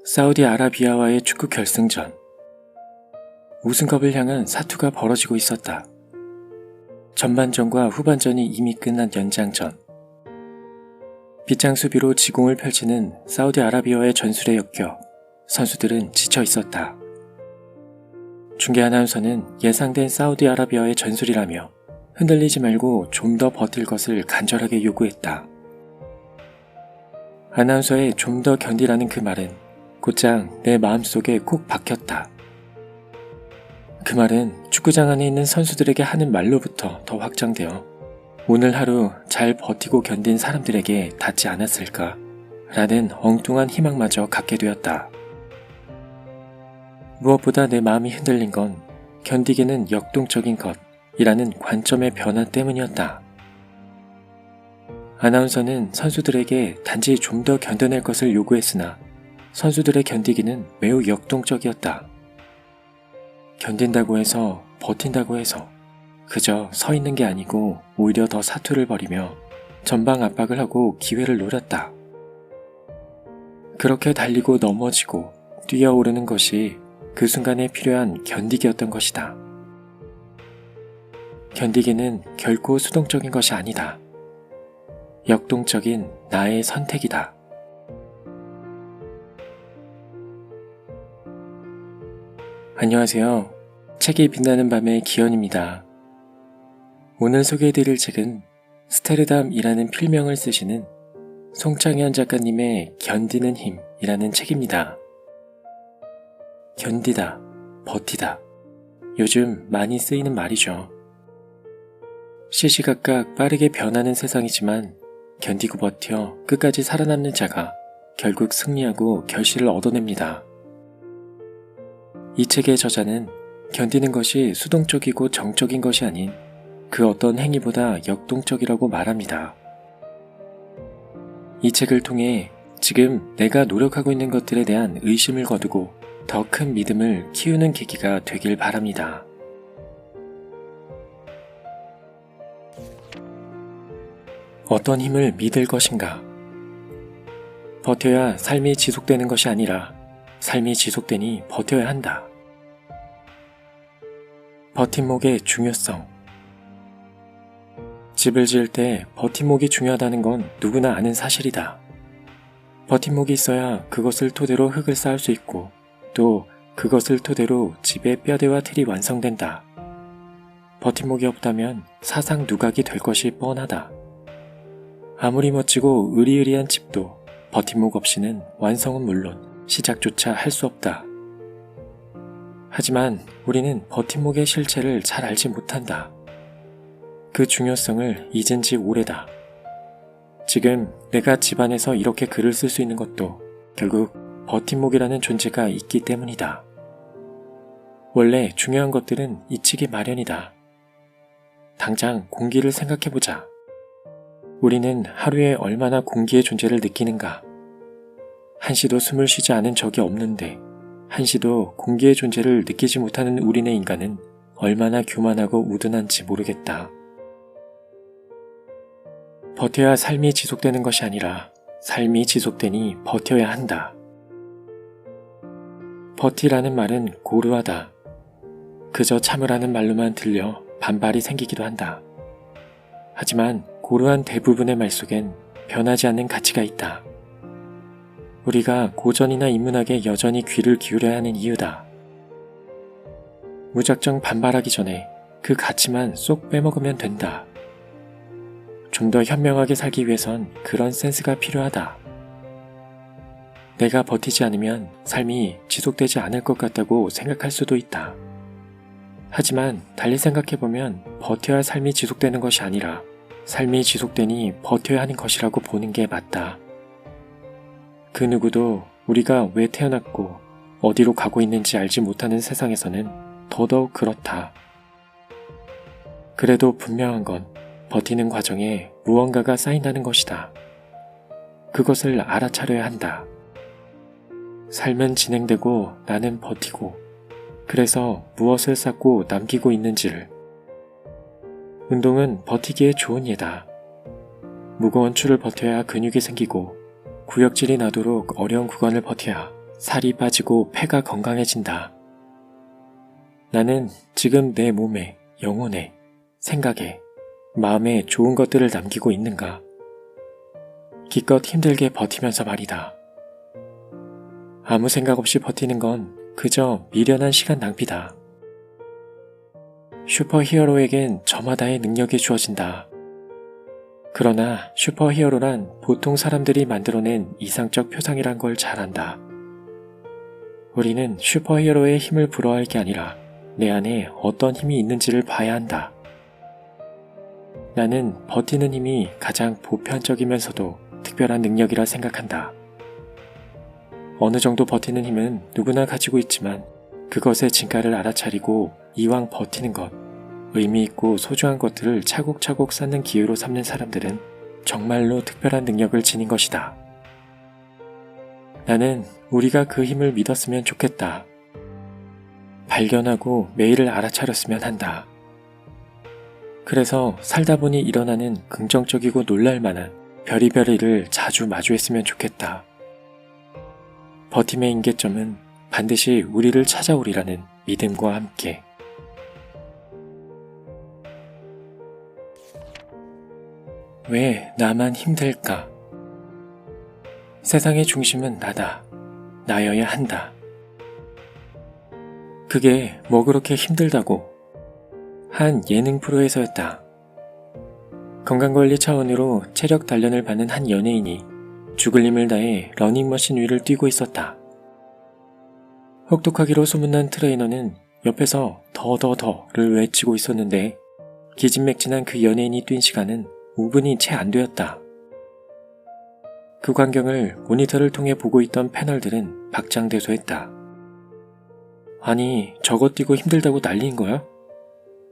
사우디아라비아와의 축구 결승전. 우승컵을 향한 사투가 벌어지고 있었다. 전반전과 후반전이 이미 끝난 연장전. 빗장 수비로 지공을 펼치는 사우디아라비아의 전술에 엮여 선수들은 지쳐 있었다. 중계 아나운서는 예상된 사우디아라비아의 전술이라며 흔들리지 말고 좀 더 버틸 것을 간절하게 요구했다. 아나운서의 좀 더 견디라는 그 말은 곧장 내 마음속에 콕 박혔다. 그 말은 축구장 안에 있는 선수들에게 하는 말로부터 더 확장되어 오늘 하루 잘 버티고 견딘 사람들에게 닿지 않았을까 라는 엉뚱한 희망마저 갖게 되었다. 무엇보다 내 마음이 흔들린 건 견디기는 역동적인 것이라는 관점의 변화 때문이었다. 아나운서는 선수들에게 단지 좀 더 견뎌낼 것을 요구했으나 선수들의 견디기는 매우 역동적이었다. 견딘다고 해서 버틴다고 해서 그저 서 있는 게 아니고 오히려 더 사투를 벌이며 전방 압박을 하고 기회를 노렸다. 그렇게 달리고 넘어지고 뛰어오르는 것이 그 순간에 필요한 견디기였던 것이다. 견디기는 결코 수동적인 것이 아니다. 역동적인 나의 선택이다. 안녕하세요. 책이 빛나는 밤의 기현입니다. 오늘 소개해드릴 책은 스테르담이라는 필명을 쓰시는 송창현 작가님의 견디는 힘이라는 책입니다. 견디다, 버티다. 요즘 많이 쓰이는 말이죠. 시시각각 빠르게 변하는 세상이지만 견디고 버텨 끝까지 살아남는 자가 결국 승리하고 결실을 얻어냅니다. 이 책의 저자는 견디는 것이 수동적이고 정적인 것이 아닌 그 어떤 행위보다 역동적이라고 말합니다. 이 책을 통해 지금 내가 노력하고 있는 것들에 대한 의심을 거두고 더 큰 믿음을 키우는 계기가 되길 바랍니다. 어떤 힘을 믿을 것인가? 버텨야 삶이 지속되는 것이 아니라 삶이 지속되니 버텨야 한다. 버팀목의 중요성. 집을 지을 때 버팀목이 중요하다는 건 누구나 아는 사실이다. 버팀목이 있어야 그것을 토대로 흙을 쌓을 수 있고 또 그것을 토대로 집의 뼈대와 틀이 완성된다. 버팀목이 없다면 사상 누각이 될 것이 뻔하다. 아무리 멋지고 으리으리한 집도 버팀목 없이는 완성은 물론 시작조차 할 수 없다. 하지만 우리는 버팀목의 실체를 잘 알지 못한다. 그 중요성을 잊은 지 오래다. 지금 내가 집안에서 이렇게 글을 쓸 수 있는 것도 결국 버팀목이라는 존재가 있기 때문이다. 원래 중요한 것들은 잊히기 마련이다. 당장 공기를 생각해보자. 우리는 하루에 얼마나 공기의 존재를 느끼는가? 한시도 숨을 쉬지 않은 적이 없는데 한시도 공기의 존재를 느끼지 못하는 우리네 인간은 얼마나 교만하고 우둔한지 모르겠다. 버텨야 삶이 지속되는 것이 아니라 삶이 지속되니 버텨야 한다. 버티라는 말은 고루하다. 그저 참으라는 말로만 들려 반발이 생기기도 한다. 하지만 고루한 대부분의 말 속엔 변하지 않는 가치가 있다. 우리가 고전이나 인문학에 여전히 귀를 기울여야 하는 이유다. 무작정 반발하기 전에 그 가치만 쏙 빼먹으면 된다. 좀 더 현명하게 살기 위해선 그런 센스가 필요하다. 내가 버티지 않으면 삶이 지속되지 않을 것 같다고 생각할 수도 있다. 하지만 달리 생각해보면 버텨야 삶이 지속되는 것이 아니라 삶이 지속되니 버텨야 하는 것이라고 보는 게 맞다. 그 누구도 우리가 왜 태어났고 어디로 가고 있는지 알지 못하는 세상에서는 더더욱 그렇다. 그래도 분명한 건 버티는 과정에 무언가가 쌓인다는 것이다. 그것을 알아차려야 한다. 삶은 진행되고 나는 버티고 그래서 무엇을 쌓고 남기고 있는지를. 운동은 버티기에 좋은 예다. 무거운 추를 버텨야 근육이 생기고 구역질이 나도록 어려운 구간을 버텨야 살이 빠지고 폐가 건강해진다. 나는 지금 내 몸에, 영혼에, 생각에, 마음에 좋은 것들을 남기고 있는가? 기껏 힘들게 버티면서 말이다. 아무 생각 없이 버티는 건 그저 미련한 시간 낭비다. 슈퍼히어로에겐 저마다의 능력이 주어진다. 그러나 슈퍼히어로란 보통 사람들이 만들어낸 이상적 표상이란 걸 잘 안다. 우리는 슈퍼히어로의 힘을 부러워할 게 아니라 내 안에 어떤 힘이 있는지를 봐야 한다. 나는 버티는 힘이 가장 보편적이면서도 특별한 능력이라 생각한다. 어느 정도 버티는 힘은 누구나 가지고 있지만 그것의 진가를 알아차리고 이왕 버티는 것, 의미 있고 소중한 것들을 차곡차곡 쌓는 기회로 삼는 사람들은 정말로 특별한 능력을 지닌 것이다. 나는 우리가 그 힘을 믿었으면 좋겠다. 발견하고 매일을 알아차렸으면 한다. 그래서 살다 보니 일어나는 긍정적이고 놀랄만한 별의별 일을 자주 마주했으면 좋겠다. 버팀의 임계점은 반드시 우리를 찾아오리라는 믿음과 함께. 왜 나만 힘들까? 세상의 중심은 나다. 나여야 한다. 그게 뭐 그렇게 힘들다고? 한 예능 프로에서였다. 건강관리 차원으로 체력 단련을 받는 한 연예인이 죽을 힘을 다해 러닝머신 위를 뛰고 있었다. 혹독하기로 소문난 트레이너는 옆에서 더를 외치고 있었는데 기진맥진한 그 연예인이 뛴 시간은 5분이 채 안 되었다. 그 광경을 모니터를 통해 보고 있던 패널들은 박장대소했다. 아니, 저거 뛰고 힘들다고 난리인 거야?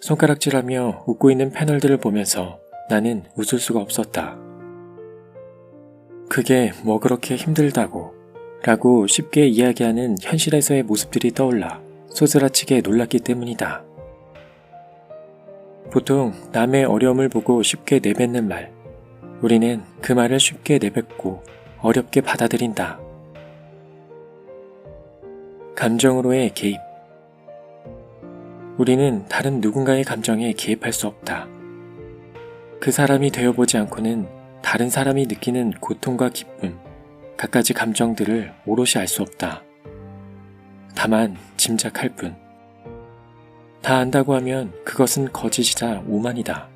손가락질하며 웃고 있는 패널들을 보면서 나는 웃을 수가 없었다. 그게 뭐 그렇게 힘들다고 라고 쉽게 이야기하는 현실에서의 모습들이 떠올라 소스라치게 놀랐기 때문이다. 보통 남의 어려움을 보고 쉽게 내뱉는 말, 우리는 그 말을 쉽게 내뱉고 어렵게 받아들인다. 감정으로의 개입. 우리는 다른 누군가의 감정에 개입할 수 없다. 그 사람이 되어보지 않고는 다른 사람이 느끼는 고통과 기쁨, 갖가지 감정들을 오롯이 알 수 없다. 다만 짐작할 뿐. 다 안다고 하면 그것은 거짓이자 오만이다.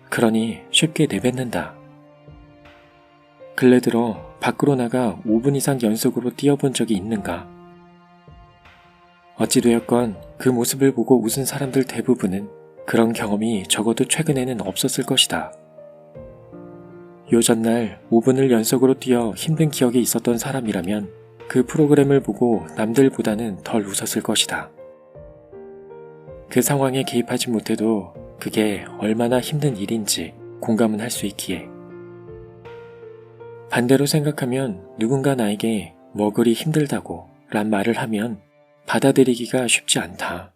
그러니 쉽게 내뱉는다. 근래 들어 밖으로 나가 5분 이상 연속으로 뛰어본 적이 있는가? 어찌되었건 그 모습을 보고 웃은 사람들 대부분은 그런 경험이 적어도 최근에는 없었을 것이다. 요 전날 5분을 연속으로 뛰어 힘든 기억이 있었던 사람이라면 그 프로그램을 보고 남들보다는 덜 웃었을 것이다. 그 상황에 개입하지 못해도 그게 얼마나 힘든 일인지 공감은 할 수 있기에. 반대로 생각하면 누군가 나에게 뭐 그리 힘들다고 란 말을 하면 받아들이기가 쉽지 않다.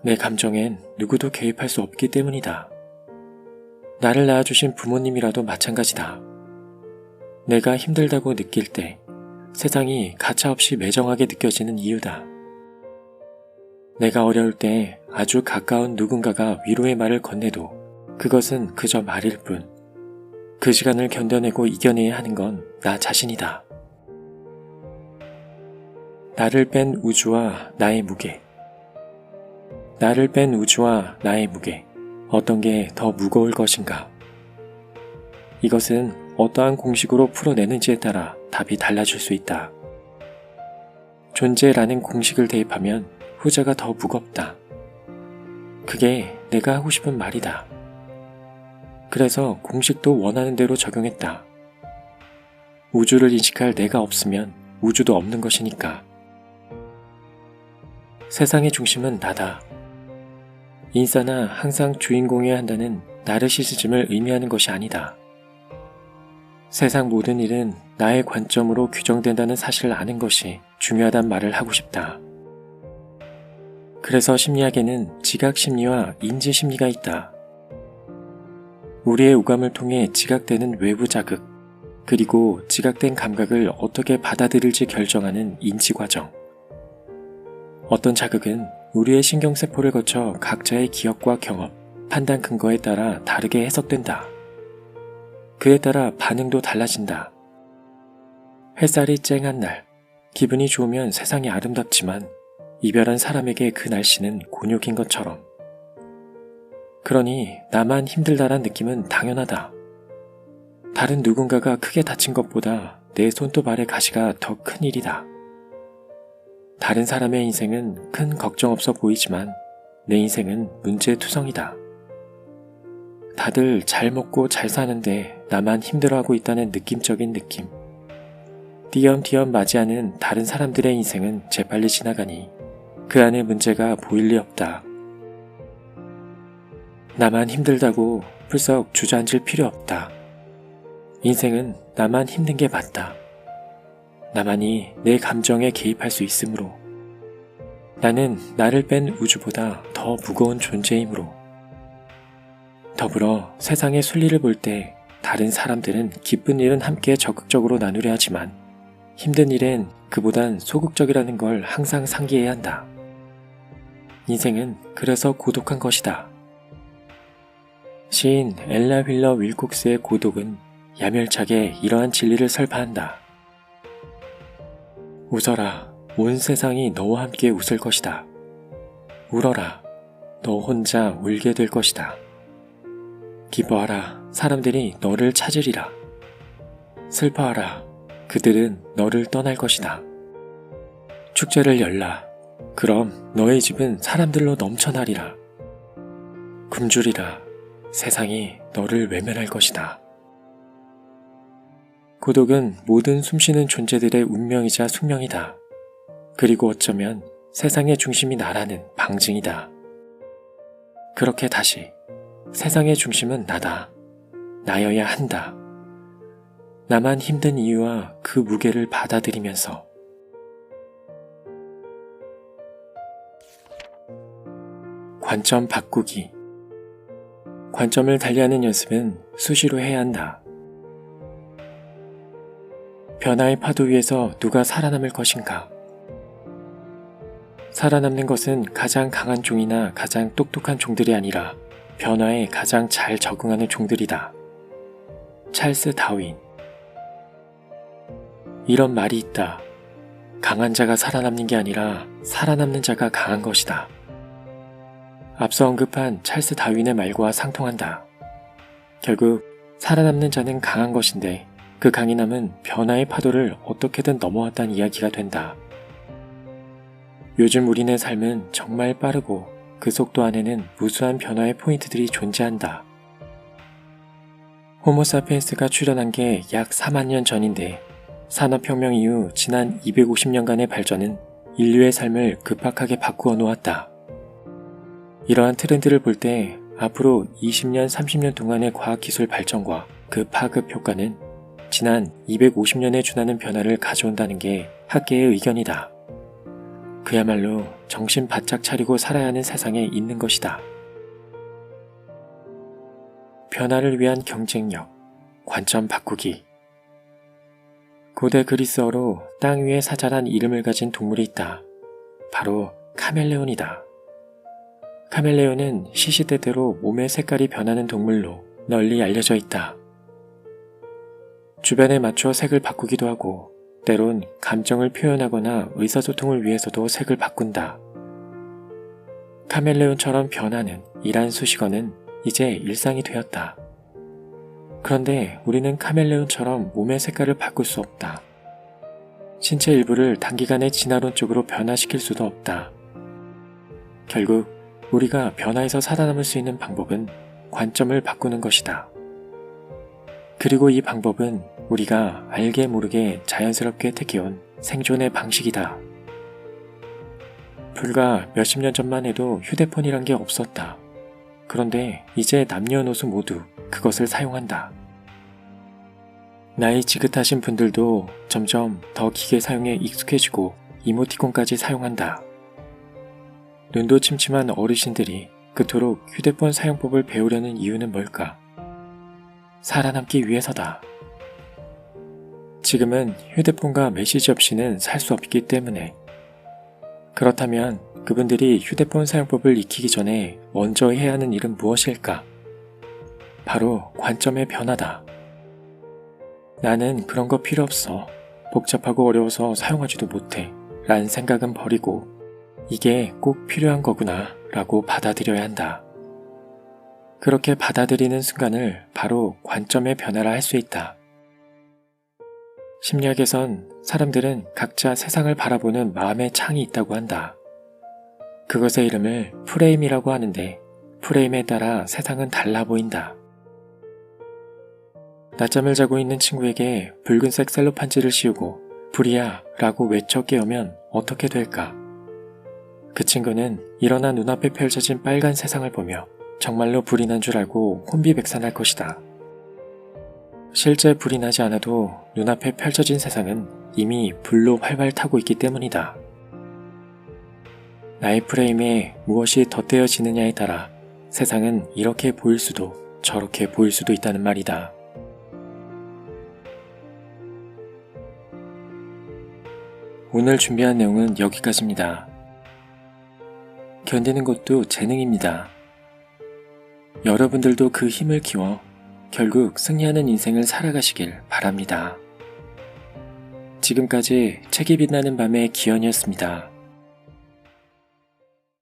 내 감정엔 누구도 개입할 수 없기 때문이다. 나를 낳아주신 부모님이라도 마찬가지다. 내가 힘들다고 느낄 때 세상이 가차없이 매정하게 느껴지는 이유다. 내가 어려울 때 아주 가까운 누군가가 위로의 말을 건네도 그것은 그저 말일 뿐. 그 시간을 견뎌내고 이겨내야 하는 건 나 자신이다. 나를 뺀 우주와 나의 무게. 나를 뺀 우주와 나의 무게. 어떤 게 더 무거울 것인가? 이것은 어떠한 공식으로 풀어내는지에 따라 답이 달라질 수 있다. 존재라는 공식을 대입하면 후자가 더 무겁다. 그게 내가 하고 싶은 말이다. 그래서 공식도 원하는 대로 적용했다. 우주를 인식할 내가 없으면 우주도 없는 것이니까. 세상의 중심은 나다. 인싸나 항상 주인공이어야 한다는 나르시시즘을 의미하는 것이 아니다. 세상 모든 일은 나의 관점으로 규정된다는 사실을 아는 것이 중요하단 말을 하고 싶다. 그래서 심리학에는 지각심리와 인지심리가 있다. 우리의 오감을 통해 지각되는 외부 자극, 그리고 지각된 감각을 어떻게 받아들일지 결정하는 인지 과정. 어떤 자극은 우리의 신경세포를 거쳐 각자의 기억과 경험, 판단 근거에 따라 다르게 해석된다. 그에 따라 반응도 달라진다. 햇살이 쨍한 날, 기분이 좋으면 세상이 아름답지만 이별한 사람에게 그 날씨는 곤욕인 것처럼. 그러니 나만 힘들다란 느낌은 당연하다. 다른 누군가가 크게 다친 것보다 내 손톱 아래 가시가 더 큰 일이다. 다른 사람의 인생은 큰 걱정 없어 보이지만 내 인생은 문제투성이다. 다들 잘 먹고 잘 사는데 나만 힘들어하고 있다는 느낌적인 느낌. 띄엄띄엄 맞이하는 다른 사람들의 인생은 재빨리 지나가니 그 안에 문제가 보일 리 없다. 나만 힘들다고 풀썩 주저앉을 필요 없다. 인생은 나만 힘든 게 맞다. 나만이 내 감정에 개입할 수 있으므로. 나는 나를 뺀 우주보다 더 무거운 존재이므로. 더불어 세상의 순리를 볼 때 다른 사람들은 기쁜 일은 함께 적극적으로 나누려 하지만 힘든 일엔 그보단 소극적이라는 걸 항상 상기해야 한다. 인생은 그래서 고독한 것이다. 시인 엘라 휠러 윌콕스의 고독은 야멸차게 이러한 진리를 설파한다. 웃어라, 온 세상이 너와 함께 웃을 것이다. 울어라, 너 혼자 울게 될 것이다. 기뻐하라, 사람들이 너를 찾으리라. 슬퍼하라, 그들은 너를 떠날 것이다. 축제를 열라, 그럼 너의 집은 사람들로 넘쳐나리라. 굶주리라, 세상이 너를 외면할 것이다. 고독은 모든 숨쉬는 존재들의 운명이자 숙명이다. 그리고 어쩌면 세상의 중심이 나라는 방증이다. 그렇게 다시 세상의 중심은 나다. 나여야 한다. 나만 힘든 이유와 그 무게를 받아들이면서. 관점 바꾸기. 관점을 달리하는 연습은 수시로 해야 한다. 변화의 파도 위에서 누가 살아남을 것인가? 살아남는 것은 가장 강한 종이나 가장 똑똑한 종들이 아니라 변화에 가장 잘 적응하는 종들이다. 찰스 다윈. 이런 말이 있다. 강한 자가 살아남는 게 아니라 살아남는 자가 강한 것이다. 앞서 언급한 찰스 다윈의 말과 상통한다. 결국 살아남는 자는 강한 것인데 그 강인함은 변화의 파도를 어떻게든 넘어왔다는 이야기가 된다. 요즘 우리네 삶은 정말 빠르고 그 속도 안에는 무수한 변화의 포인트들이 존재한다. 호모사피엔스가 출현한 게 약 4만 년 전인데 산업혁명 이후 지난 250년간의 발전은 인류의 삶을 급박하게 바꾸어 놓았다. 이러한 트렌드를 볼 때 앞으로 20년, 30년 동안의 과학기술 발전과 그 파급 효과는 지난 250년에 준하는 변화를 가져온다는 게 학계의 의견이다. 그야말로 정신 바짝 차리고 살아야 하는 세상에 있는 것이다. 변화를 위한 경쟁력, 관점 바꾸기. 고대 그리스어로 땅 위에 사자란 이름을 가진 동물이 있다. 바로 카멜레온이다. 카멜레온은 시시때때로 몸의 색깔이 변하는 동물로 널리 알려져 있다. 주변에 맞춰 색을 바꾸기도 하고 때론 감정을 표현하거나 의사소통을 위해서도 색을 바꾼다. 카멜레온처럼 변하는 이란 수식어는 이제 일상이 되었다. 그런데 우리는 카멜레온처럼 몸의 색깔을 바꿀 수 없다. 신체 일부를 단기간에 진화론 쪽으로 변화시킬 수도 없다. 결국 우리가 변화에서 살아남을 수 있는 방법은 관점을 바꾸는 것이다. 그리고 이 방법은 우리가 알게 모르게 자연스럽게 택해온 생존의 방식이다. 불과 몇십 년 전만 해도 휴대폰이란 게 없었다. 그런데 이제 남녀노소 모두 그것을 사용한다. 나이 지긋하신 분들도 점점 더 기계 사용에 익숙해지고 이모티콘까지 사용한다. 눈도 침침한 어르신들이 그토록 휴대폰 사용법을 배우려는 이유는 뭘까? 살아남기 위해서다. 지금은 휴대폰과 메시지 없이는 살 수 없기 때문에. 그렇다면 그분들이 휴대폰 사용법을 익히기 전에 먼저 해야 하는 일은 무엇일까? 바로 관점의 변화다. 나는 그런 거 필요 없어. 복잡하고 어려워서 사용하지도 못해. 라는 생각은 버리고 이게 꼭 필요한 거구나 라고 받아들여야 한다. 그렇게 받아들이는 순간을 바로 관점의 변화라 할 수 있다. 심리학에선 사람들은 각자 세상을 바라보는 마음의 창이 있다고 한다. 그것의 이름을 프레임이라고 하는데 프레임에 따라 세상은 달라 보인다. 낮잠을 자고 있는 친구에게 붉은색 셀로판지를 씌우고 불이야 라고 외쳐 깨우면 어떻게 될까? 그 친구는 일어나 눈앞에 펼쳐진 빨간 세상을 보며 정말로 불이 난 줄 알고 혼비백산할 것이다. 실제 불이 나지 않아도 눈앞에 펼쳐진 세상은 이미 불로 활활 타고 있기 때문이다. 나의 프레임에 무엇이 덧대어지느냐에 따라 세상은 이렇게 보일 수도 저렇게 보일 수도 있다는 말이다. 오늘 준비한 내용은 여기까지입니다. 견디는 것도 재능입니다. 여러분들도 그 힘을 키워 결국 승리하는 인생을 살아가시길 바랍니다. 지금까지 책이 빛나는 밤의 기현이었습니다.